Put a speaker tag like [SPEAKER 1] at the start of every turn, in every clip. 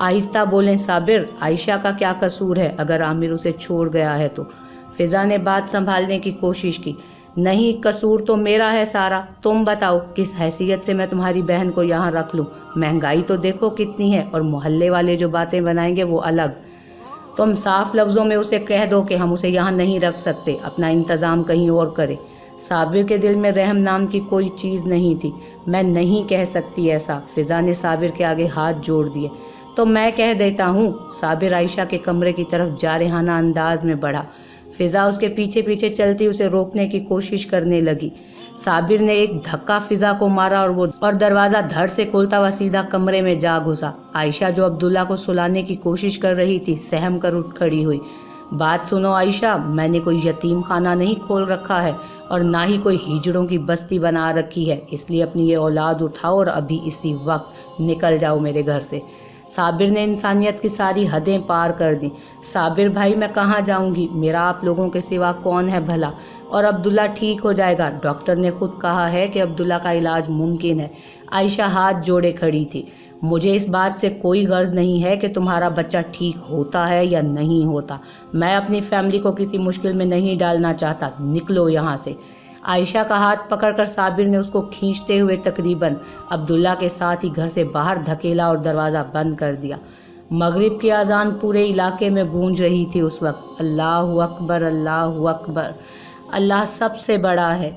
[SPEAKER 1] آہستہ بولیں صابر، عائشہ کا کیا قصور ہے اگر عامر اسے چھوڑ گیا ہے تو؟ فضا نے بات سنبھالنے کی کوشش کی۔ نہیں، قصور تو میرا ہے سارا، تم بتاؤ کس حیثیت سے میں تمہاری بہن کو یہاں رکھ لوں؟ مہنگائی تو دیکھو کتنی ہے، اور محلے والے جو باتیں بنائیں گے وہ الگ۔ تم صاف لفظوں میں اسے کہہ دو کہ ہم اسے یہاں نہیں رکھ سکتے، اپنا انتظام کہیں اور کرے۔ صابر کے دل میں رحم نام کی کوئی چیز نہیں تھی۔ میں نہیں کہہ سکتی ایسا، فضا نے صابر کے آگے ہاتھ جوڑ دیے۔ تو میں کہہ دیتا ہوں۔ صابر عائشہ کے کمرے کی طرف جارحانہ انداز میں بڑھا۔ فضا اس کے پیچھے پیچھے چلتی اسے روکنے کی کوشش کرنے لگی۔ صابر نے ایک دھکا فضا کو مارا اور دروازہ دھڑ سے کھولتا ہوا سیدھا کمرے میں جا گھسا۔ عائشہ جو عبداللہ کو سلانے کی کوشش کر رہی تھی سہم کر اٹھ کھڑی ہوئی۔ بات سنو عائشہ، میں نے کوئی یتیم خانہ نہیں کھول رکھا ہے اور نہ ہی کوئی ہجڑوں کی بستی بنا رکھی ہے، اس لیے اپنی یہ اولاد اٹھاؤ اور ابھی اسی وقت نکل جاؤ میرے گھر سے۔ صابر نے انسانیت کی ساری حدیں پار کر دیں۔ صابر بھائی، میں کہاں جاؤں گی؟ میرا آپ لوگوں کے سوا کون ہے بھلا؟ اور عبداللہ ٹھیک ہو جائے گا، ڈاکٹر نے خود کہا ہے کہ عبداللہ کا علاج ممکن ہے۔ عائشہ ہاتھ جوڑے کھڑی تھی۔ مجھے اس بات سے کوئی غرض نہیں ہے کہ تمہارا بچہ ٹھیک ہوتا ہے یا نہیں ہوتا۔ میں اپنی فیملی کو کسی مشکل میں نہیں ڈالنا چاہتا، نکلو یہاں سے۔ عائشہ کا ہاتھ پکڑ کر صابر نے اس کو کھینچتے ہوئے تقریباً عبداللہ کے ساتھ ہی گھر سے باہر دھکیلا اور دروازہ بند کر دیا۔ مغرب کی اذان پورے علاقے میں گونج رہی تھی اس وقت۔ اللہ اکبر، اللہ اکبر، اللہ سب سے بڑا ہے۔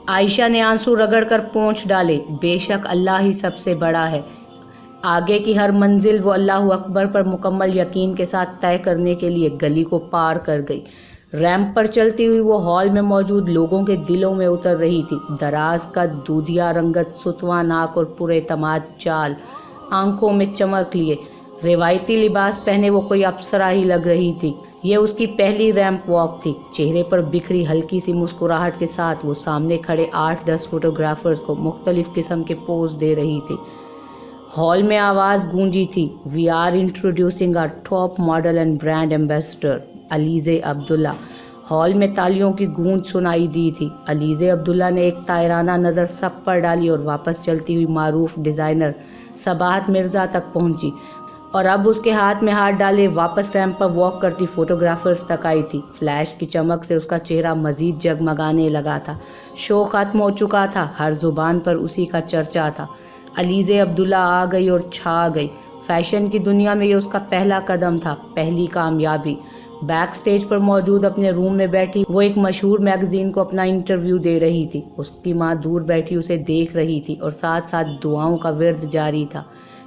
[SPEAKER 1] عائشہ نے آنسو رگڑ کر پونچھ ڈالے۔ بے شک اللہ ہی سب سے بڑا ہے۔ آگے کی ہر منزل وہ اللہ اکبر پر مکمل یقین کے ساتھ طے کرنے کے لیے گلی کو پار کر گئی۔ ریمپ پر چلتی ہوئی وہ ہال میں موجود لوگوں کے دلوں میں اتر رہی تھی۔ دراز قد، دودھیا رنگت، ستواں ناک اور پراعتماد چال، آنکھوں میں چمک لیے روایتی لباس پہنے وہ کوئی اپسرا ہی لگ رہی تھی۔ یہ اس کی پہلی ریمپ واک تھی۔ چہرے پر بکھری ہلکی سی مسکراہٹ کے ساتھ وہ سامنے کھڑے 8-10 فوٹوگرافرز کو مختلف قسم کے پوز دے رہی تھی۔ ہال میں آواز گونجی تھی، we are introducing our top model and brand ambassador Aliza Abdullah. ہال میں تالیوں کی گونج سنائی دی تھی۔ علیزہ عبداللہ نے ایک طائرانہ نظر سب پر ڈالی اور واپس چلتی ہوئی معروف ڈیزائنر صباحت مرزا تک پہنچی، اور اب اس کے ہاتھ میں ہاتھ ڈالے واپس ریمپ پر واک کرتی فوٹوگرافرز تک آئی تھی۔ فلیش کی چمک سے اس کا چہرہ مزید جگمگانے لگا تھا۔ شو ختم ہو چکا تھا، ہر زبان پر اسی کا چرچا تھا۔ علیزہ عبداللہ آ گئی اور چھا گئی۔ فیشن کی دنیا میں یہ اس کا پہلا قدم تھا، پہلی کامیابی۔ بیک سٹیج پر موجود اپنے روم میں بیٹھی وہ ایک مشہور میگزین کو اپنا انٹرویو دے رہی تھی۔ اس کی ماں دور بیٹھی اسے دیکھ رہی تھی اور ساتھ ساتھ دعاؤں کا ورد جاری تھا۔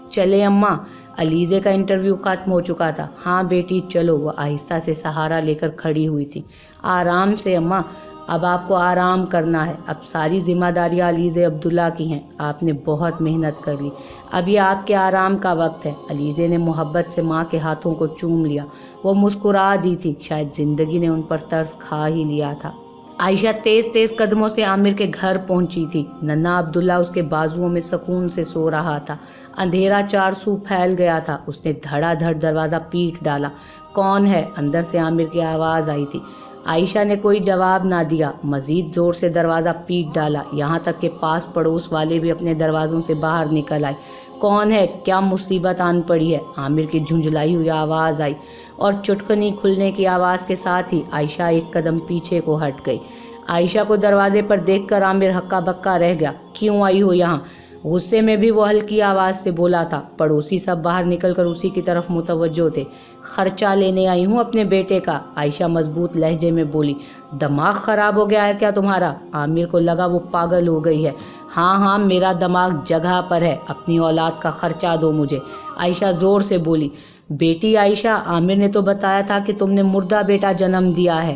[SPEAKER 1] چلے اماں، علیزہ کا انٹرویو ختم ہو چکا تھا۔ ہاں بیٹی چلو، وہ آہستہ سے سہارا لے کر کھڑی ہوئی تھی۔ آرام سے اماں، اب آپ کو آرام کرنا ہے، اب ساری ذمہ داریاں علیزہ عبداللہ کی ہیں، آپ نے بہت محنت کر لی، اب یہ آپ کے آرام کا وقت ہے۔ علیزہ نے محبت سے ماں کے ہاتھوں کو چوم لیا۔ وہ مسکرا دی تھی، شاید زندگی نے ان پر ترس کھا ہی لیا تھا۔ عائشہ تیز تیز قدموں سے عامر کے گھر پہنچی تھی۔ ننا عبداللہ اس کے بازوؤں میں سکون سے سو رہا تھا۔ اندھیرا چار سو پھیل گیا تھا۔ اس نے دھڑا دھڑ دروازہ پیٹ ڈالا۔ کون ہے؟ اندر سے عامر کی آواز آئی تھی۔ عائشہ نے کوئی جواب نہ دیا، مزید زور سے دروازہ پیٹ ڈالا، یہاں تک کہ پاس پڑوس والے بھی اپنے دروازوں سے باہر نکل آئے۔ کون ہے؟ کیا مصیبت آن پڑی ہے؟ عامر کی جھنجھلائی ہوئی آواز آئی، اور چٹکنی کھلنے کی آواز کے ساتھ ہی عائشہ ایک قدم پیچھے کو ہٹ گئی۔ عائشہ کو دروازے پر دیکھ کر عامر ہکا بکا رہ گیا۔ کیوں آئی ہو یہاں؟ غصے میں بھی وہ ہلکی آواز سے بولا تھا۔ پڑوسی سب باہر نکل کر اسی کی طرف متوجہ تھے۔ خرچہ لینے آئی ہوں اپنے بیٹے کا، عائشہ مضبوط لہجے میں بولی۔ دماغ خراب ہو گیا ہے کیا تمہارا؟ عامر کو لگا وہ پاگل ہو گئی ہے۔ ہاں ہاں، میرا دماغ جگہ پر ہے، اپنی اولاد کا خرچہ دو مجھے، عائشہ زور سے بولی۔ بیٹی عائشہ، عامر نے تو بتایا تھا کہ تم نے مردہ بیٹا جنم دیا ہے۔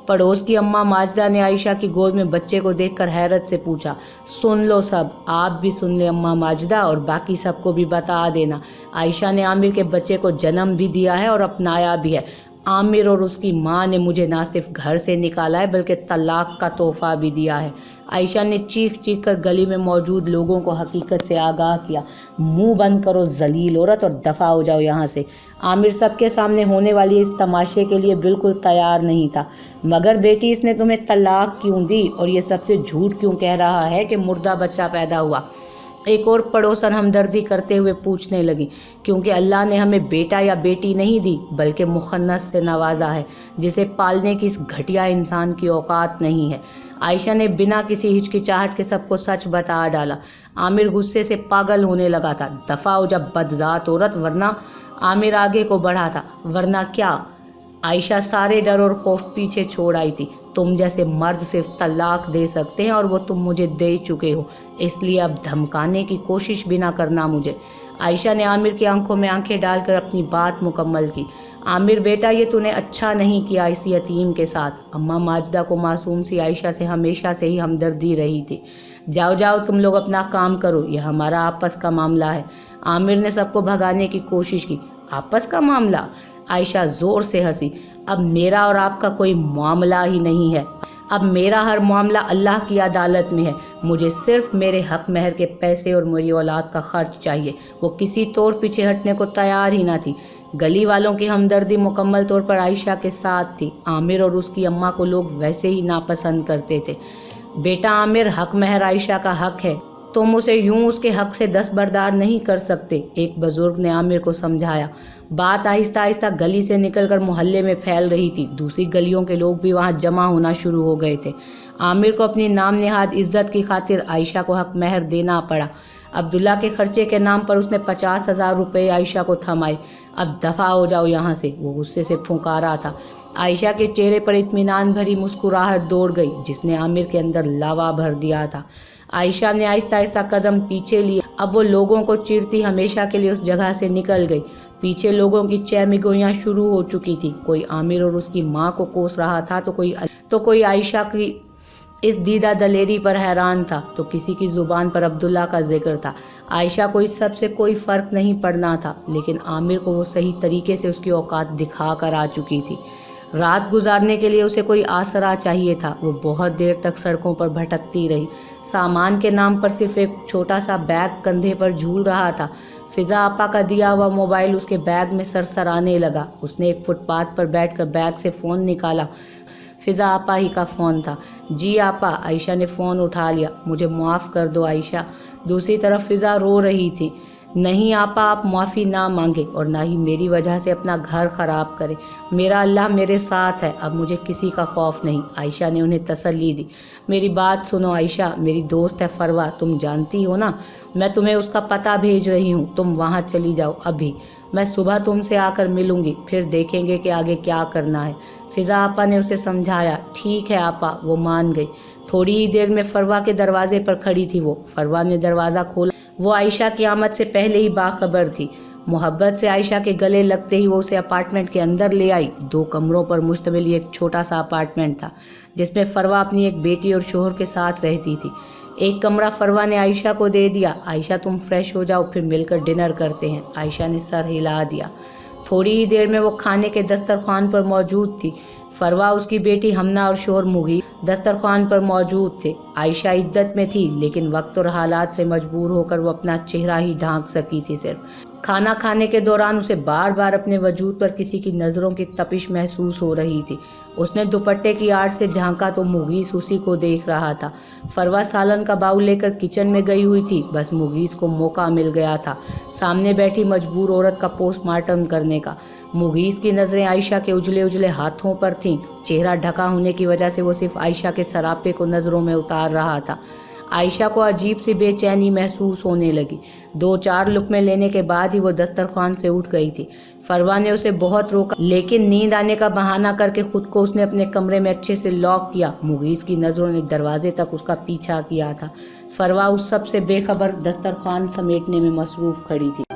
[SPEAKER 1] پڑوس کی اماں ماجدہ نے عائشہ کی گود میں بچے کو دیکھ کر حیرت سے پوچھا۔ سن لو سب، آپ بھی سن لیں اماں ماجدہ، اور باقی سب کو بھی بتا دینا، عائشہ نے عامر کے بچے کو جنم بھی دیا ہے اور اپنایا بھی ہے۔ عامر اور اس کی ماں نے مجھے نہ صرف گھر سے نکالا ہے بلکہ طلاق کا تحفہ بھی دیا ہے۔ عائشہ نے چیخ چیخ کر گلی میں موجود لوگوں کو حقیقت سے آگاہ کیا۔ منہ بند کرو ذلیل عورت اور دفع ہو جاؤ یہاں سے۔ عامر سب کے سامنے ہونے والی اس تماشے کے لیے بالکل تیار نہیں تھا۔ مگر بیٹی، اس نے تمہیں طلاق کیوں دی، اور یہ سب سے جھوٹ کیوں کہہ رہا ہے کہ مردہ بچہ پیدا ہوا؟ ایک اور پڑوسن ہمدردی کرتے ہوئے پوچھنے لگی، کیونکہ اللہ نے ہمیں بیٹا یا بیٹی نہیں دی بلکہ مخنث سے نوازا ہے جسے پالنے کی اس گھٹیا انسان کی اوقات نہیں ہے۔ عائشہ نے بنا کسی ہچکچاہٹ کے سب کو سچ بتا ڈالا۔ عامر غصے سے پاگل ہونے لگا تھا۔ دفع ہو جب بدذات عورت، ورنہ عامر آگے کو بڑھا تھا۔ ورنہ کیا؟ عائشہ سارے ڈر اور خوف پیچھے چھوڑ آئی تھی۔ تم جیسے مرد صرف طلاق دے سکتے ہیں اور وہ تم مجھے دے چکے ہو، اس لیے اب دھمکانے کی کوشش بھی نہ کرنا مجھے۔ عائشہ نے عامر کی آنکھوں میں آنکھیں ڈال کر اپنی بات مکمل کی۔ عامر بیٹا، یہ تو نے اچھا نہیں کیا اس یتیم کے ساتھ۔ اماں ماجدہ کو معصوم سی عائشہ سے ہمیشہ سے ہی ہمدردی رہی تھی۔ جاؤ جاؤ تم لوگ اپنا کام کرو، یہ ہمارا آپس کا معاملہ ہے۔ عامر نے سب کو بھگانے کی کوشش کی۔ آپس کا معاملہ؟ عائشہ زور سے ہنسی۔ اب میرا اور آپ کا کوئی معاملہ ہی نہیں ہے، اب میرا ہر معاملہ اللہ کی عدالت میں ہے۔ مجھے صرف میرے حق مہر کے پیسے اور میری اولاد کا خرچ چاہیے۔ وہ کسی طور پیچھے ہٹنے کو تیار ہی نہ تھی۔ گلی والوں کی ہمدردی مکمل طور پر عائشہ کے ساتھ تھی۔ عامر اور اس کی اماں کو لوگ ویسے ہی ناپسند کرتے تھے۔ بیٹا عامر، حق مہر عائشہ کا حق ہے، تم اسے یوں اس کے حق سے دستبردار نہیں کر سکتے، ایک بزرگ نے عامر کو سمجھایا۔ بات آہستہ آہستہ گلی سے نکل کر محلے میں پھیل رہی تھی۔ دوسری گلیوں کے لوگ بھی وہاں جمع ہونا شروع ہو گئے تھے۔ عامر کو اپنی نام نہاد عزت کی خاطر عائشہ کو حق مہر دینا پڑا۔ عبداللہ کے خرچے کے نام پر اس نے 50,000 روپے عائشہ کو تھمائے۔ اب دفع ہو جاؤ یہاں سے، وہ غصے سے پھونکارا تھا۔ عائشہ کے چہرے پر اطمینان بھری مسکراہٹ دوڑ گئی جس نے عامر کے اندر لاوا بھر دیا تھا۔ عائشہ نے آہستہ آہستہ قدم پیچھے لیے۔ اب وہ لوگوں کو چیرتی ہمیشہ کے لیے اس جگہ سے نکل گئی۔ پیچھے لوگوں کی چہمگوئیاں شروع ہو چکی تھی۔ کوئی عامر اور اس کی ماں کو کوس رہا تھا تو کوئی عائشہ کی اس دیدہ دلیری پر حیران تھا، تو کسی کی زبان پر عبداللہ کا ذکر تھا۔ عائشہ کو اس سب سے کوئی فرق نہیں پڑنا تھا، لیکن عامر کو وہ صحیح طریقے سے اس کی اوقات دکھا کر آ چکی تھی۔ رات گزارنے کے لیے اسے کوئی آسرا چاہیے تھا۔ وہ بہت دیر تک سڑکوں پر بھٹکتی رہی۔ سامان کے نام پر صرف ایک چھوٹا سا بیگ کندھے پر جھول رہا تھا۔ فضا آپا کا دیا ہوا موبائل اس کے بیگ میں سرسرانے لگا۔ اس نے ایک فٹ پاتھ پر بیٹھ کر بیگ سے فون نکالا۔ فضا آپا ہی کا فون تھا۔ جی آپا، عائشہ نے فون اٹھا لیا۔ مجھے معاف کر دو عائشہ۔ دوسری طرف فضا رو رہی تھی۔ نہیں آپا، آپ معافی نہ مانگے اور نہ ہی میری وجہ سے اپنا گھر خراب کرے۔ میرا اللہ میرے ساتھ ہے، اب مجھے کسی کا خوف نہیں۔ عائشہ نے انہیں تسلی دی۔ میری بات سنو عائشہ، میری دوست ہے فروا، تم جانتی ہو نا، میں تمہیں اس کا پتہ بھیج رہی ہوں، تم وہاں چلی جاؤ ابھی۔ میں صبح تم سے آ کر ملوں گی، پھر دیکھیں گے کہ آگے کیا کرنا ہے۔ فضا آپا نے اسے سمجھایا۔ ٹھیک ہے آپا، وہ مان گئی۔ تھوڑی ہی دیر میں فروا کے دروازے پر کھڑی تھی وہ۔ فروا نے دروازہ کھولا۔ وہ عائشہ کی آمد سے پہلے ہی باخبر تھی۔ محبت سے عائشہ کے گلے لگتے ہی وہ اسے اپارٹمنٹ کے اندر لے آئی۔ 2 کمروں پر مشتمل ایک چھوٹا سا اپارٹمنٹ تھا جس میں فروا اپنی ایک بیٹی اور شوہر کے ساتھ رہتی تھی۔ ایک کمرہ فروا نے عائشہ کو دے دیا۔ عائشہ تم فریش ہو جاؤ، پھر مل کر ڈنر کرتے ہیں۔ عائشہ نے سر ہلا دیا۔ تھوڑی ہی دیر میں وہ کھانے کے دسترخوان پر موجود تھی۔ فروا، اس کی بیٹی ہمنا اور شوہر مغیث دسترخوان پر موجود تھے۔ عائشہ عدت میں تھی، لیکن وقت اور حالات سے مجبور ہو کر وہ اپنا چہرہ ہی ڈھانک سکی تھی۔ صرف کھانا کھانے کے دوران اسے بار بار اپنے وجود پر کسی کی نظروں کی تپش محسوس ہو رہی تھی۔ اس نے دوپٹے کی آڑ سے جھانکا تو مغیث اسی کو دیکھ رہا تھا۔ فروا سالن کا باؤل لے کر کچن میں گئی ہوئی تھی۔ بس مغیث کو موقع مل گیا تھا سامنے بیٹھی مجبور عورت کا پوسٹ مارٹم کرنے کا۔ مغیث کی نظریں عائشہ کے اجلے اجلے ہاتھوں پر تھیں۔ چہرہ ڈھکا ہونے کی وجہ سے وہ صرف عائشہ کے سراپے کو نظروں میں اتار رہا تھا۔ عائشہ کو عجیب سی بے چینی محسوس ہونے لگی۔ 2-4 لقمے لینے کے بعد ہی وہ دسترخوان سے اٹھ گئی تھی۔ فروا نے اسے بہت روکا، لیکن نیند آنے کا بہانہ کر کے خود کو اس نے اپنے کمرے میں اچھے سے لاک کیا۔ مغیث کی نظروں نے دروازے تک اس کا پیچھا کیا تھا۔ فروا اس سب سے بے خبر دسترخوان سمیٹنے میں مصروف کھڑی تھی۔